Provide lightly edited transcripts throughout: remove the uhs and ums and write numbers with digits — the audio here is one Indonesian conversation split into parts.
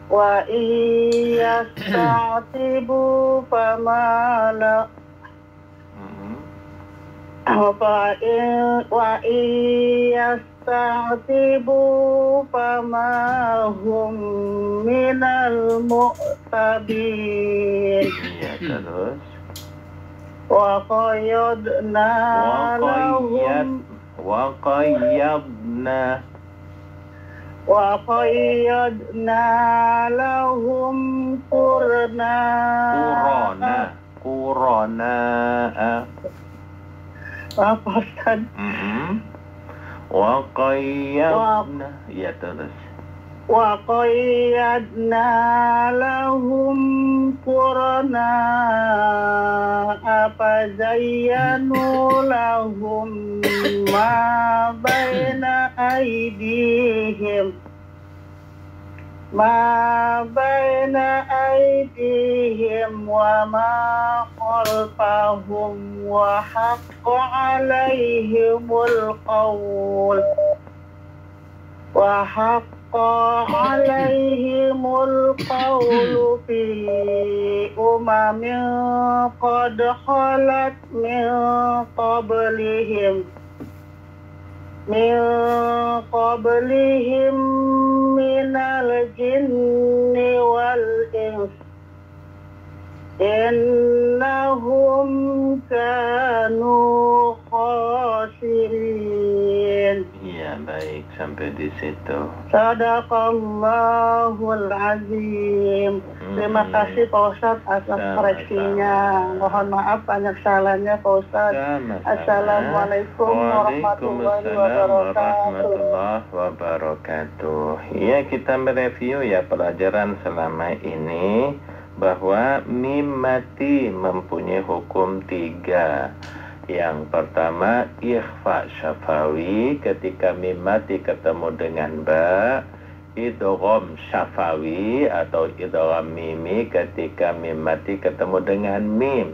wa iyasta'tibu famala wa iyasta'tibu famahum minal mu'tabin. Ya, terus Wa qayyadna lahum Qurana. Apa Ustaz? Wa qayyadna. Ya, terus Wa qayyadna lahum qurana apa zayyanu lahum ma baina aydihim wa ma khalfahum wa haqqa alaihimul qawl fi umamin qad khalat min qablihim minal jinni wal ins innahum kanu khasirin. Ya, baik, sampai di situ. Sadaqallahul azim. Terima kasih Pak Ustadz atas koreksinya. Mohon maaf banyak salahnya Pak Ustadz. Assalamualaikum warahmatullahi wabarakatuh. Ya, kita mereview ya pelajaran selama ini bahwa mim mati mempunyai hukum 3. Yang pertama, ikhfa syafawi ketika mim mati ketemu dengan ba, idgham syafawi atau idgham mimi ketika mim mati ketemu dengan mim.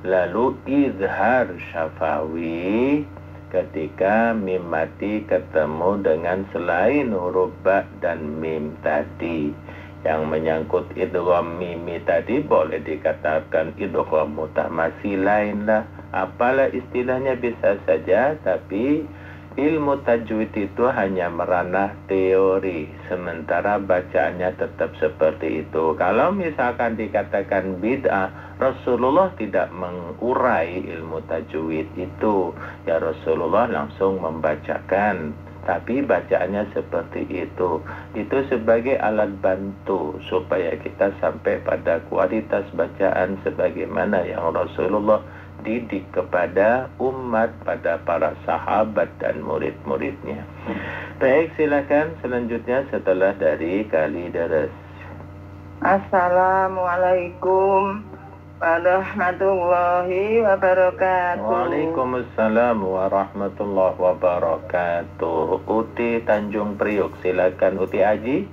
Lalu izhar syafawi ketika mim mati ketemu dengan selain huruf ba dan mim tadi. Yang menyangkut idgham mimi tadi boleh dikatakan idgham mutamatsilain lah. Apalah istilahnya bisa saja, tapi ilmu tajwid itu hanya meranah teori, sementara bacaannya tetap seperti itu. Kalau misalkan dikatakan bid'ah, Rasulullah tidak mengurai ilmu tajwid itu. Ya, Rasulullah langsung membacakan, tapi bacaannya seperti itu. Itu sebagai alat bantu supaya kita sampai pada kualitas bacaan sebagaimana yang Rasulullah didik kepada umat, pada para sahabat dan murid-muridnya. Baik, silakan selanjutnya setelah dari Kalideres. Assalamualaikum warahmatullahi wabarakatuh. Waalaikumsalam warahmatullahi wabarakatuh. Uti Tanjung Priuk, silakan Uti Aji.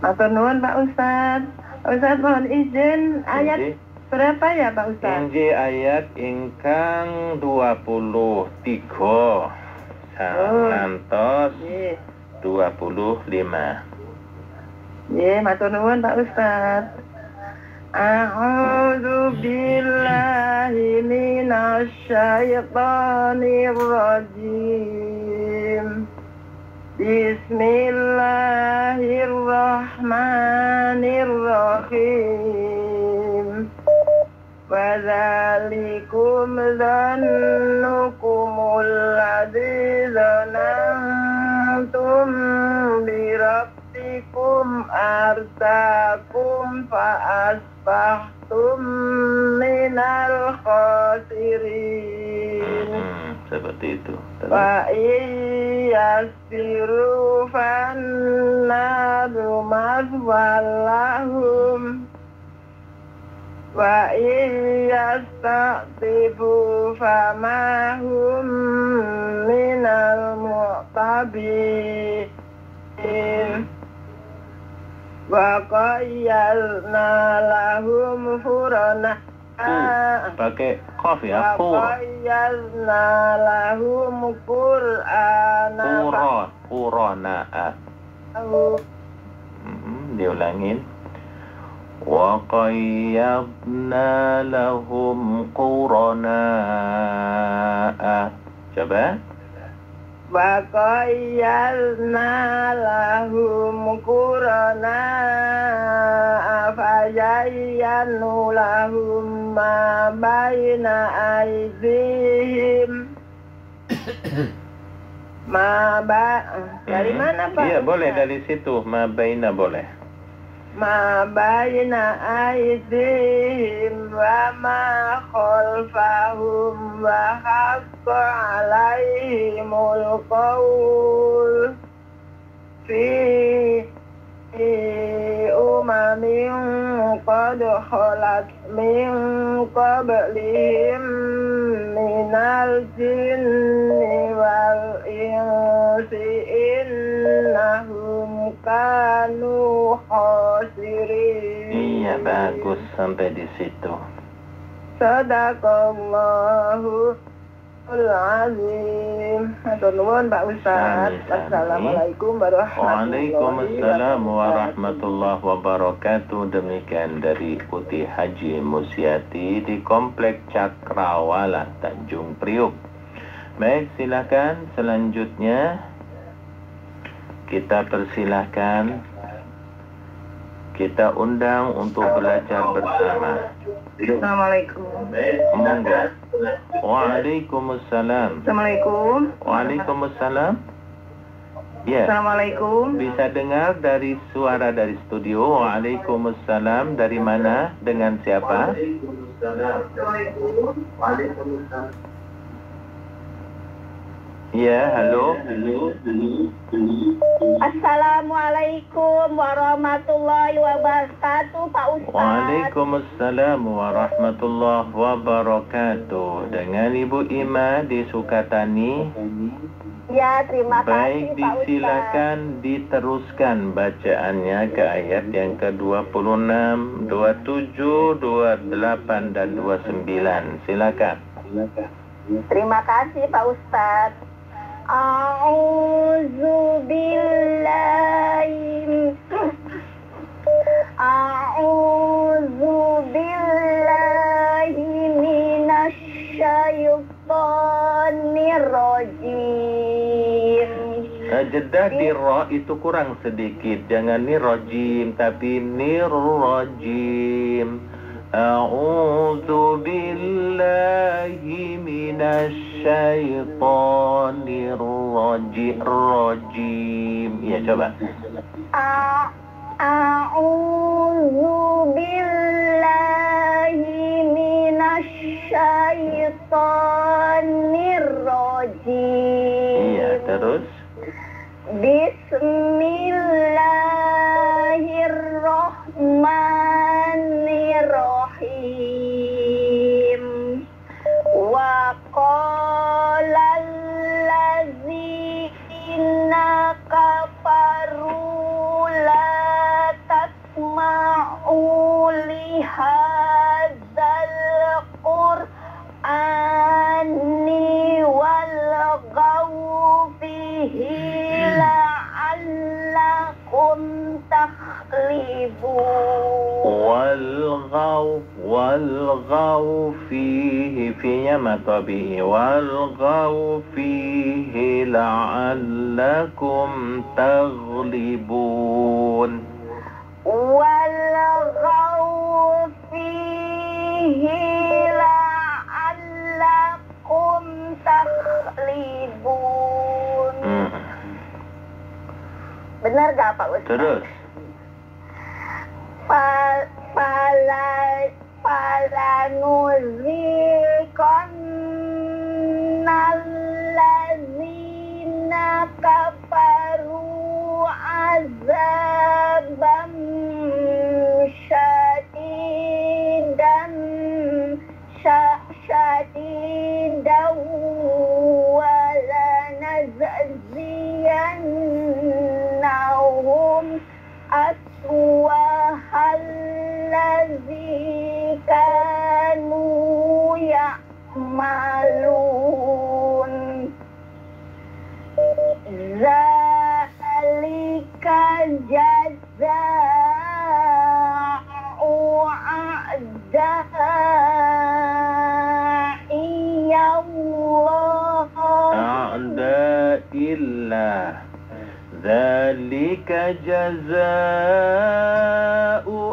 Matur nuwun Pak Ustadz. Ustadz mohon izin ayat berapa ya Pak Ustadz? Inji ayat ingkang 23 ngantos 25. Nggih, matur nuwun Pak Ustadz. A'udzu billahi minasy syaithanir rajim. Bismillahirrahmanirrahim. Wa dzalikum dzannukumul ladzi dzanantum bi rabbikum arsakum fa asbahtum minal khasirin. Seperti itu. Wa iyasbiru fannaru mazwallahum wa iyastatibu famahum minal mu'tabin wa qayyalna lahum furana pakai qaf ya, qayyalna lahum qur'ana Diulangin. Wa qayyadna lahum qurana'a. Coba. Wa qayyadna lahum qurana'a fazayyanu lahum ma baina aydihim. Dari mana Pak? Iya boleh dari situ. Ma baina boleh. Ma baina aydihim wa ma khalfahum wa haqqa alaihimul qawl fi umamin qad khalat min qablihim minal jinni wal insi innahum kanu khasirin. Iya bagus sampai di situ. Sadaqallahu azim. Matur nuwun Pak Ustaz. Assalamualaikum warahmatullahi Waalaikumsalam warahmatullahi wabarakatuh. Demikian dari Putih Haji Musyati di Komplek Cakrawala, Tanjung Priuk. Baik, silakan selanjutnya kita persilahkan, kita undang untuk belajar bersama. Assalamualaikum. Monggo. Waalaikumsalam. Assalamualaikum. Waalaikumsalam. Ya. Assalamualaikum. Bisa dengar dari suara dari studio. Waalaikumsalam. Dari mana? Dengan siapa? Assalamualaikum. Waalaikumsalam. Ya, halo. Assalamualaikum warahmatullahi wabarakatuh, Pak Ustaz. Waalaikumsalam warahmatullahi wabarakatuh. Dengan Ibu Ima di Sukatani. Ya, terima Baik, kasih, Pak Ustaz. disilakan diteruskan bacaannya ke ayat yang ke-26, 27, 28, dan 29. Silakan. Terima kasih, Pak Ustaz. A'udzu billahi minasy syaithanir rajim. Jeda di ro itu kurang sedikit. Jangan ni rojim, tapi ni rojim. A'udzu billahi minasy syaitonir rajim. Ya, coba. A'udzu billahi minasy syaithanir rajim. Iya, terus. Bismillahirrahmanirrahim. Wa qala allazina kafaru la tasma'u li hadzal qur'ani walghaw fihi la'allakum takhlibun. Walghaw fihi finya matabihi. Walghaw fihi la'allakum taghlibun. Walghaw fihi la'allakum takhlibun. Benar gak Pak Ustaz? Terus. Falanuzikonnallazina kafaru azabam syadidan walanajziyannahum aswahallazi kanu ya'malun. Zalika A'da'illah. Dzalika jazaa'u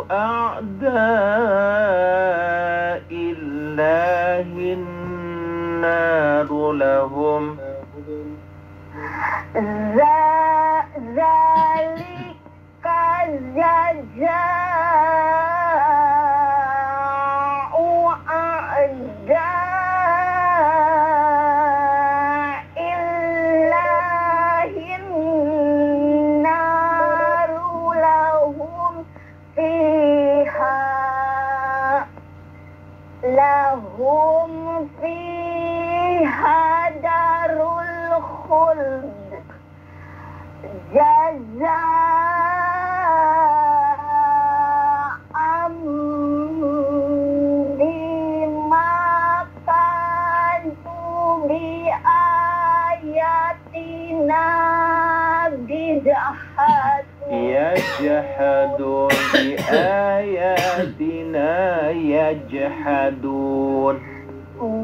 a'da'illahin naru lahum. Zalika jazaa'u a'da'illahin naru lahum fiha darul khuld jazaa'an bima kanu biayatina Yajhadun biayatina yajhadun.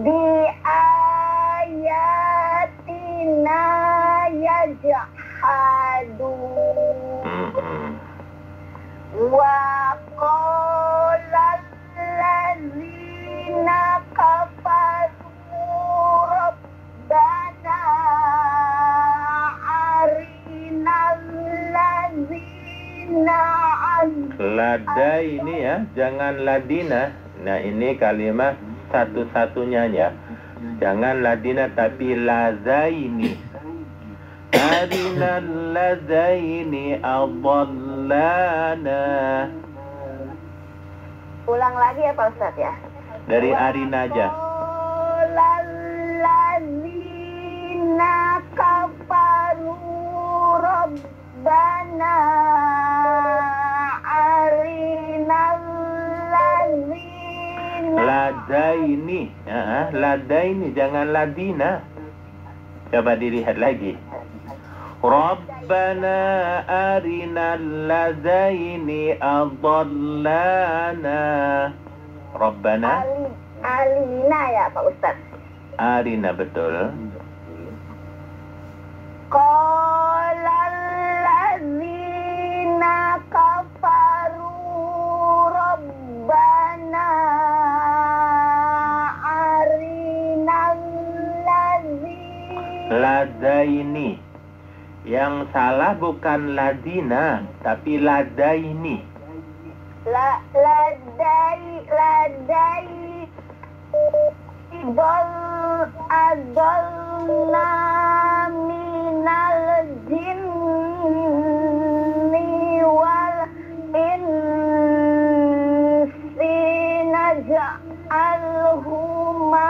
Biayatina yajhadun. Wa qala allazina kafaru rabbana arinal ladzina Lada ini ya, jangan ladina. Nah ini kalimat satu-satunya ya. Jangan ladina tapi lazaini. Arinal lazaini adallana. Ulang lagi ya Pak Ustadz ya. Dari arina aja. Lalladzina kafaru rabbana arinal ladzina. Ladaini, ladaini jangan ladina. Coba dilihat lagi. Rabbana arinal ladaini adallana. Rabbana Alina ya Pak Ustadz. arina, betul. Qala alladzina kafaru rabbana arinal ladzina. Ladaini. Yang salah bukan ladina tapi ladaini. Ladai adolna minal jinni wal insi naj'aluhuma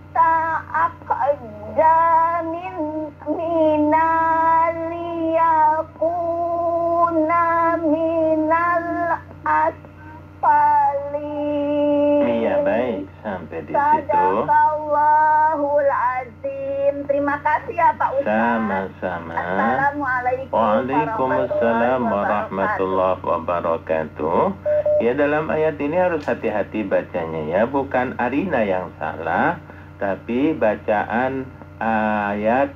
ta'aqda minaliyakuna minal asfali. Iya, baik. Sampai di situ. Sadaqallahul azim. Terima kasih ya Pak Ustaz. Sama-sama. Assalamualaikum Waalaikumsalam warahmatullahi wabarakatuh. Ya, dalam ayat ini harus hati-hati bacanya ya. Bukan arina yang salah, tapi bacaan ayat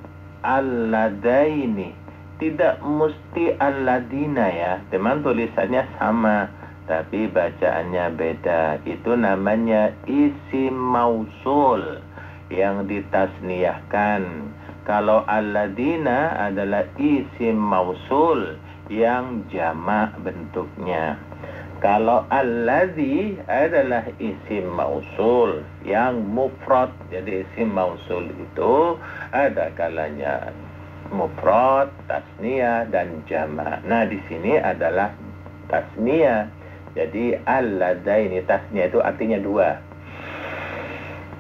al-ladaini. Tidak mesti al-ladina ya. Teman, tulisannya sama, tapi bacaannya beda. Itu namanya isim mausul yang ditasniyahkan. Kalau al-ladina adalah isim mausul yang jamak bentuknya. Kalau alladzi adalah isim mausul yang mufrad. Jadi isim mausul itu ada kalanya mufrad, tasniyah dan jamak. Nah, di sini adalah tasniyah. Jadi alladaini, tasniyah itu artinya dua.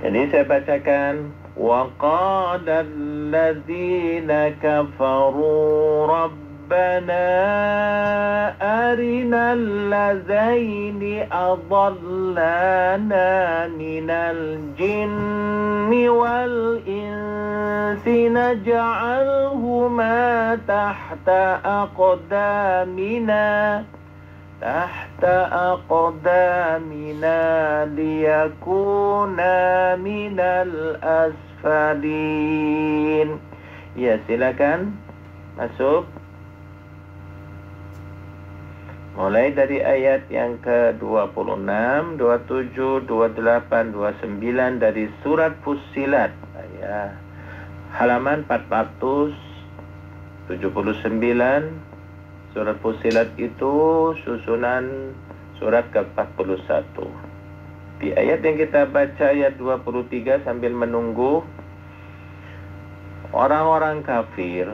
Jadi saya bacakan wa qala alladzina kafaru Rabbana arinal lazaini adallana minal jinni wal insi naj'alhuma tahta aqdamina liyakuna minal asfalin. Ya, silakan masuk. Mulai dari ayat yang ke-26, 27, 28, 29 dari surat Fussilat. Ya. Halaman 479. Surat Fussilat itu susunan surat ke-41. Di ayat yang kita baca ayat 23 sambil menunggu, orang-orang kafir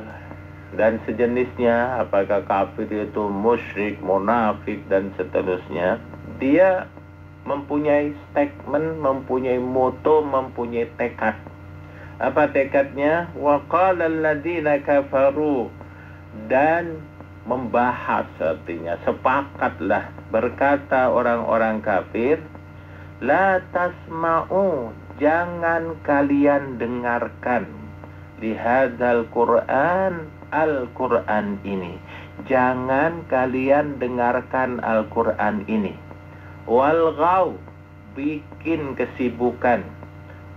dan sejenisnya, apakah kafir itu musyrik, munafik dan seterusnya, dia mempunyai statement, mempunyai moto, mempunyai tekad. Apa tekadnya? Wa qala alladziina kafaru, dan membahas, artinya sepakatlah, berkata orang-orang kafir, la tasma'u, jangan kalian dengarkan, lihadzal Qur'an, Al-Quran ini, jangan kalian dengarkan Al-Quran ini. Walghaw, bikin kesibukan,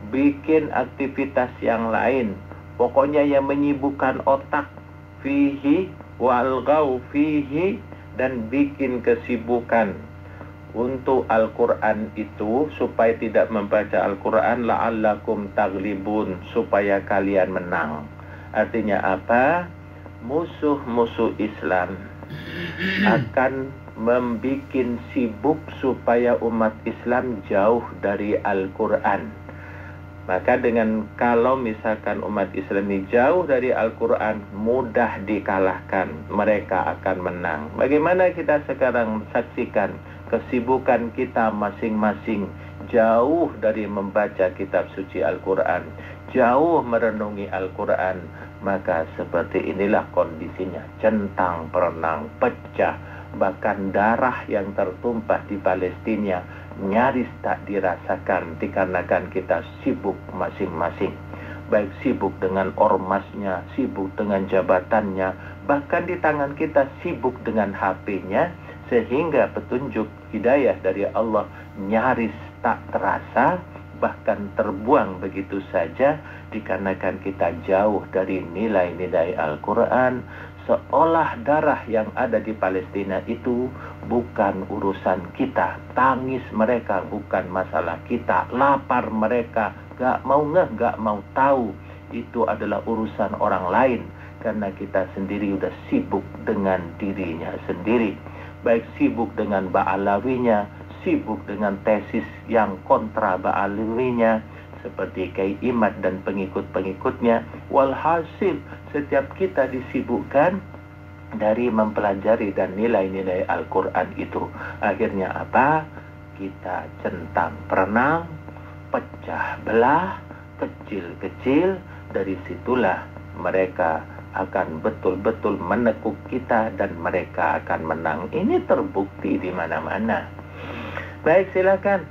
bikin aktivitas yang lain, pokoknya yang menyibukkan otak, fihi, walghaw fihi, dan bikin kesibukan untuk Al-Quran itu, supaya tidak membaca Al-Quran, la'allakum taglibun, supaya kalian menang. Artinya apa? Musuh-musuh Islam akan membikin sibuk supaya umat Islam jauh dari Al-Quran. Maka kalau misalkan umat Islam ini jauh dari Al-Quran, mudah dikalahkan, mereka akan menang. Bagaimana kita sekarang saksikan kesibukan kita masing-masing jauh dari membaca kitab suci Al-Quran, jauh merenungi Al-Quran. Maka seperti inilah kondisinya, centang perenang, pecah, bahkan darah yang tertumpah di Palestina nyaris tak dirasakan dikarenakan kita sibuk masing-masing, baik sibuk dengan ormasnya, sibuk dengan jabatannya, bahkan di tangan kita sibuk dengan HP-nya, sehingga petunjuk hidayah dari Allah nyaris tak terasa, bahkan terbuang begitu saja dikarenakan kita jauh dari nilai-nilai Al-Quran. Seolah darah yang ada di Palestina itu bukan urusan kita, tangis mereka bukan masalah kita, lapar mereka gak mau gak mau tahu, itu adalah urusan orang lain, karena kita sendiri udah sibuk dengan dirinya sendiri, baik sibuk dengan Ba'alawinya, sibuk dengan tesis yang kontra Ba'alawinya, seperti Kiai Imad dan pengikut-pengikutnya. Walhasil setiap kita disibukkan dari mempelajari dan nilai-nilai Al-Quran itu. Akhirnya apa? Kita centang perenang, pecah belah, kecil-kecil. Dari situlah mereka akan betul-betul menekuk kita dan mereka akan menang. Ini terbukti di mana-mana. Baik, silakan.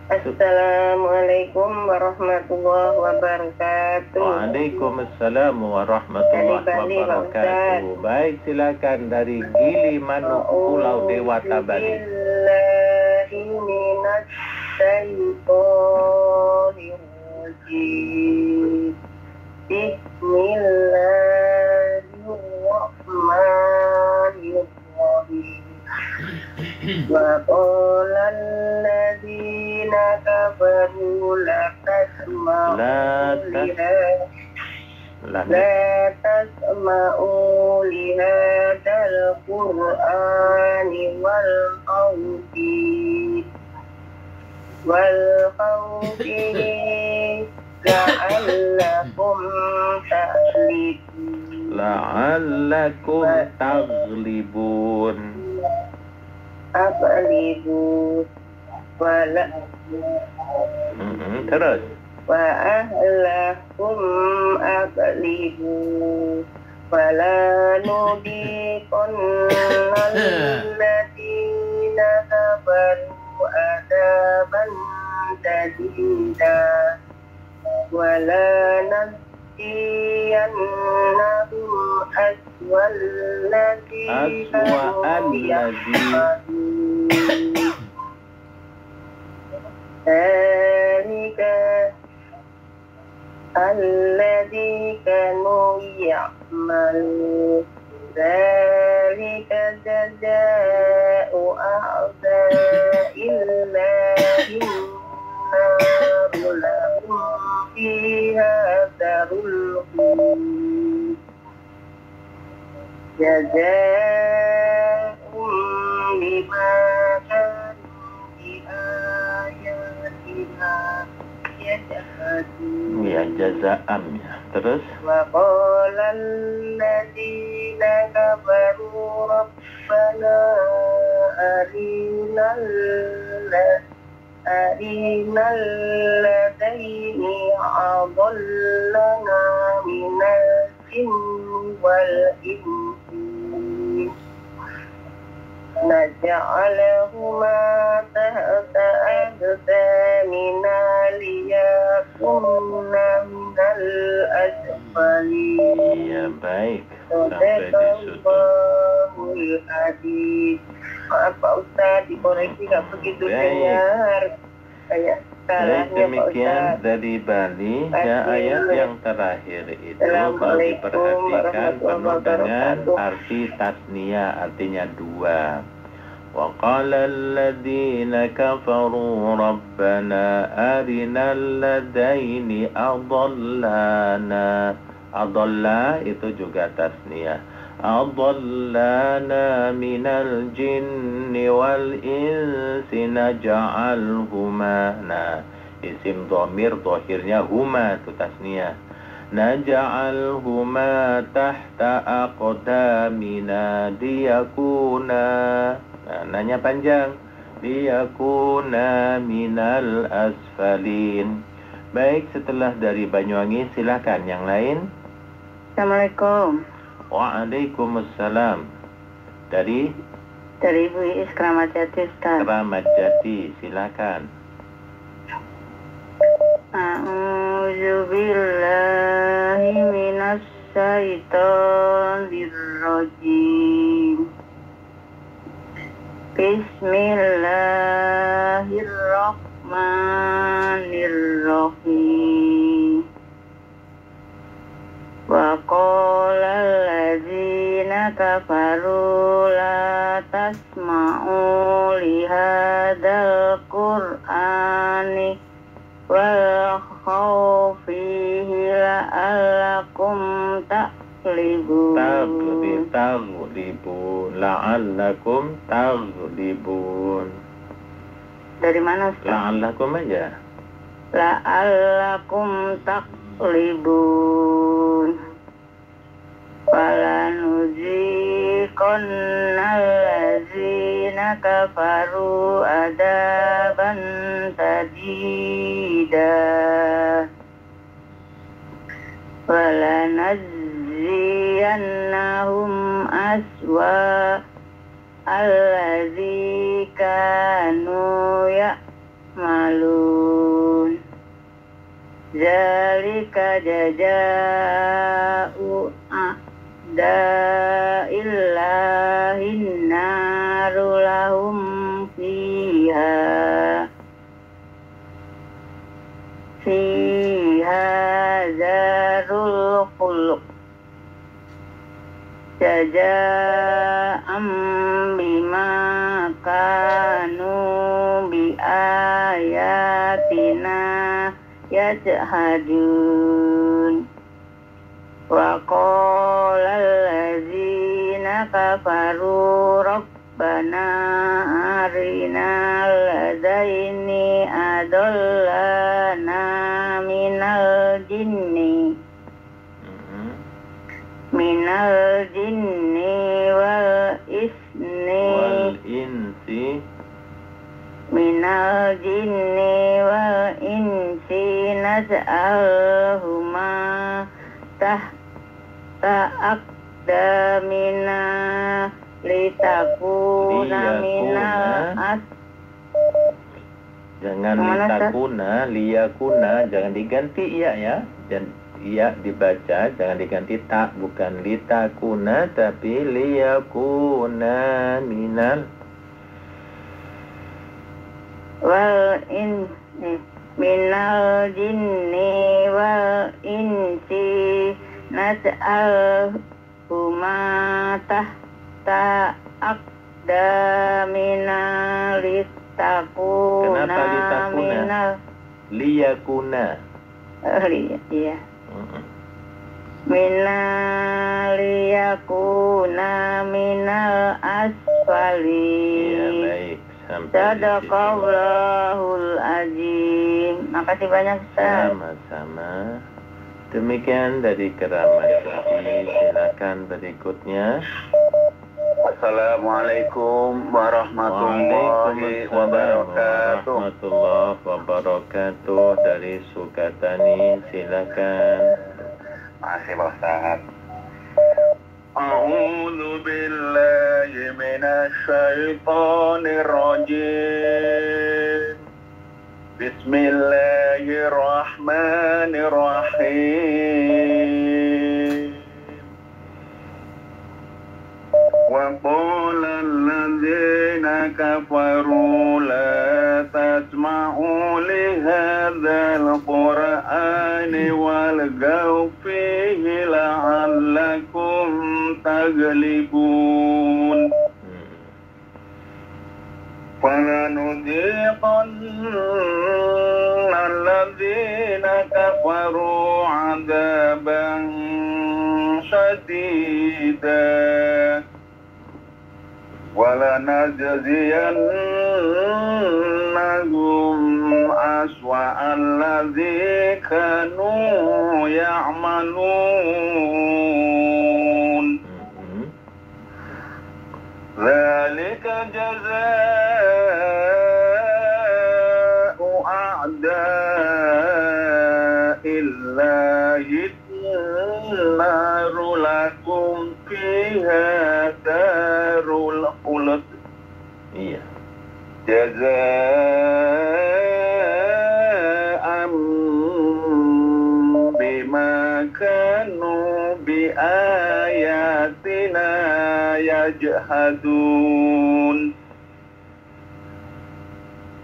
Assalamualaikum warahmatullahi wabarakatuh. Waalaikumsalam warahmatullahi wabarakatuh. Baik, silakan dari Gili Manuk, Pulau Dewata, Bali. Bismillahirrahmanirrahim. Wa qala alladziina kafaru la tasma'u li hadzal qur'ani wal khawfi la'allakum taghlibun. Terus wa ahlakum aqlibu فلا نذيقن الذين كفروا عذابا شديدا ولا نجزينهم أسوأ الذي كانوا يعملون ذلك الذي كانوا يعملون ذلك جزاء أعداء الله النار لهم فيها دار الخلود جزاء بما كانوا بآياتنا يجحدون. Ya, jazaam ya. Terus وقال الذين كفروا ربنا أرنا الذين أضلنا من الجن والإنس نجعلهما تحت أقدامنا ليكون من الأسفلين. ya, baik. Sampai di situ. Sadaqallahul Azim. Maaf Pak Ustadz, dikoreksi nggak begitu dengar. Kayak Baik, salahnya Pak demikian Ustadz. dari Bali ya, ayat yang terakhir itu kalau Assalamualaikum diperhatikan penuh warahmatullahi dengan wabarakatuh. arti tasniyah, artinya dua. Wa qala alladziina kafaru rabbana arinal ladaini adallana. Adalla itu juga tasniyah. Adallana minal jinni wal insi naja'alhuma. Nah, isim dhamir dhahirnya huma itu tasniyah. Naja'alhuma tahta aqdamina liyakuna. Nah, nanya panjang. Liyakuna minal asfalin. Baik, setelah dari Banyuwangi silakan yang lain. Assalamualaikum. Waalaikumsalam. Dari Ibu Iis Kramat Jati, Ustaz. Kramat Jati, silakan. A'udzu billahi minas syaitonir rajim. Bismillahirrahmanirrahim. Wa qala alladzina kafaru la tasma'u li hadzal qur'ani wal fihi la'allakum taglibun. Taglibun. La'allakum taglibun. Dari mana Ustaz? La'allakum aja. La'allakum taglibun. Falanuziqannal ladzina kafaru adaban sadida. Walanajziyannahum aswa alladzi kanu ya'malun. Zalika jazaa'u a'da'illahin naru lahum fiha zarul khuluq jazaa'am bima kanu bi ayatina yajhadun. Wa qala alladzina kafaru rabbana arinal ladaini adallana minal jinni wal insi naj'alhuma tahta damina litakuna minal Jangan litakuna, liyakuna, jangan diganti iya ya. Dan iya dibaca, jangan diganti tak, bukan litakuna tapi liyakuna minal minal jinni wal insi nas'al huma tahta aqdamina litakuna. Kenapa litakuna? Minal Liyakuna. iya. Minal liyakuna minal asfali. Iya, baik. Sampai Sadaqallahul azim. Makasih banyak, Ustaz. sama-sama. Demikian dari Keramat Sapi. Silakan berikutnya. Assalamualaikum warahmatullahi wabarakatuh. Warahmatullahi wabarakatuh. Dari Sukatani, silakan. Masih Pak Ustaz. A'udzu billahi minasy syaithanir rajim. Bismillahirrahmanirrahim. Wa qala alladzina kafaru la tasma'u li hadzal qur'ani walghaw fihi la'allakum taglibun. فَلَنُذِيقَنَّ الَّذِينَ كَفَرُوا عَذَابًا شَدِيدًا وَلَنَجْزِيَنَّهُمْ أَسْوَأَ الَّذِي كَانُوا يَعْمَلُونَ ذَلِكَ جَزَاءُ أَعْدَاءِ اللَّهِ النَّارُ لَكُمْ فِيهَا دَارُ الْخُلْدِ Iya. جَزَاءً بِمَا كَانُوا بِآيَاتِنَا يجحدون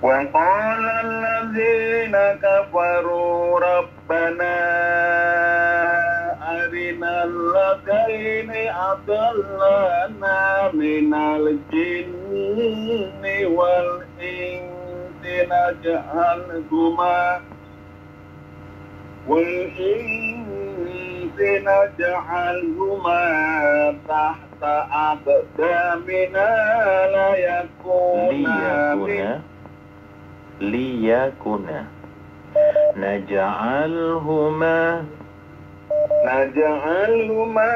وقال الذين كفروا ربنا أرنا الذين أضلنا من الجن والإنس نجعلهما تحت أقدامنا liyakuna naj'alhuma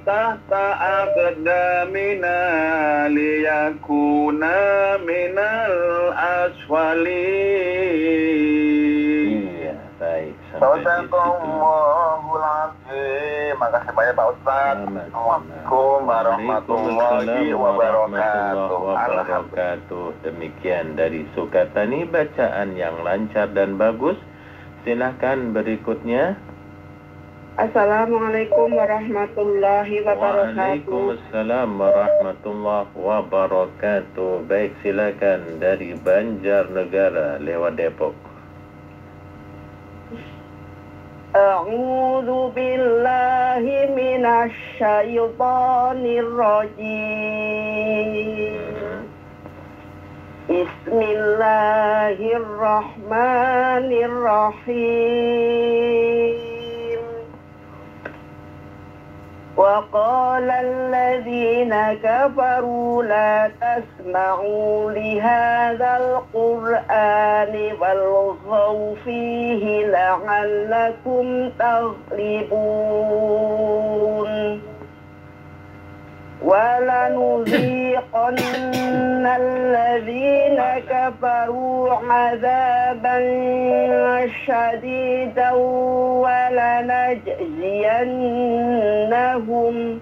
tahta aqdamina liyakuna minal asfalin. Iya, baik. Sampai di situ. Sadaqallahul azim. Makasih banyak Pak Ustaz. Assalamualaikum warahmatullahi wabarakatuh. Demikian dari Sukatani, bacaan yang lancar dan bagus. Silahkan berikutnya. Assalamualaikum warahmatullahi wabarakatuh. Waalaikumsalam warahmatullahi wabarakatuh. Baik, silakan dari Banjarnegara lewat Depok. A'udzu billahi minasy syaithanir rajim. Bismillahirrahmanirrahim. وقال الذين كفروا لا تسمعوا لهذا القرآن والغوا فيه لعلكم تغلبون ولنذيقن الذين كفروا عذابا شديدا ولنجزينهم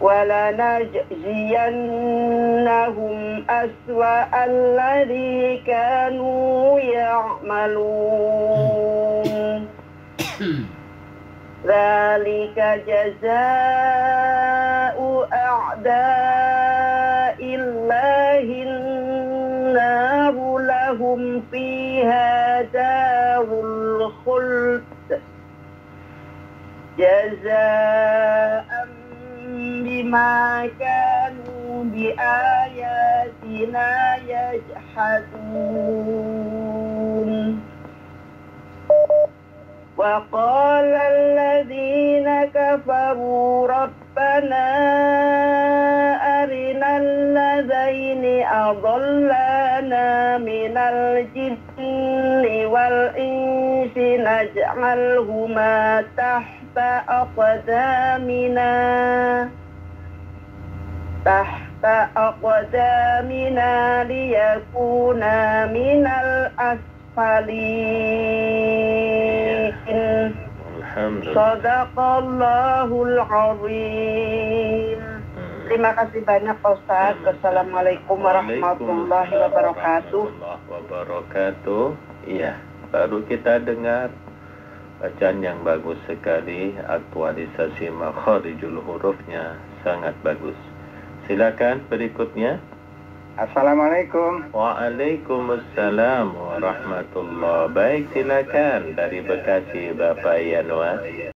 ولنجزينهم أسوأ الذي كانوا يعملون ذلك جزاء أعداء الله النار لهم فيها دار الخلد جزاء بما كانوا بآياتنا يجحدون وقال الذين كفروا ربنا أرنا الذين أضلانا من الجن والإنس نجعلهما تحت أقدامنا ليكونا من الأسفلين Sadaqallahul azim. Terima kasih banyak Pak Ustaz. Wassalamualaikum warahmatullahi wabarakatuh. Iya, baru kita dengar bacaan yang bagus sekali, aktualisasi makharijul hurufnya sangat bagus. Silakan berikutnya. Assalamualaikum. Waalaikumsalam warahmatullahi. Baik, silakan dari Bekasi Bapak Yanwar.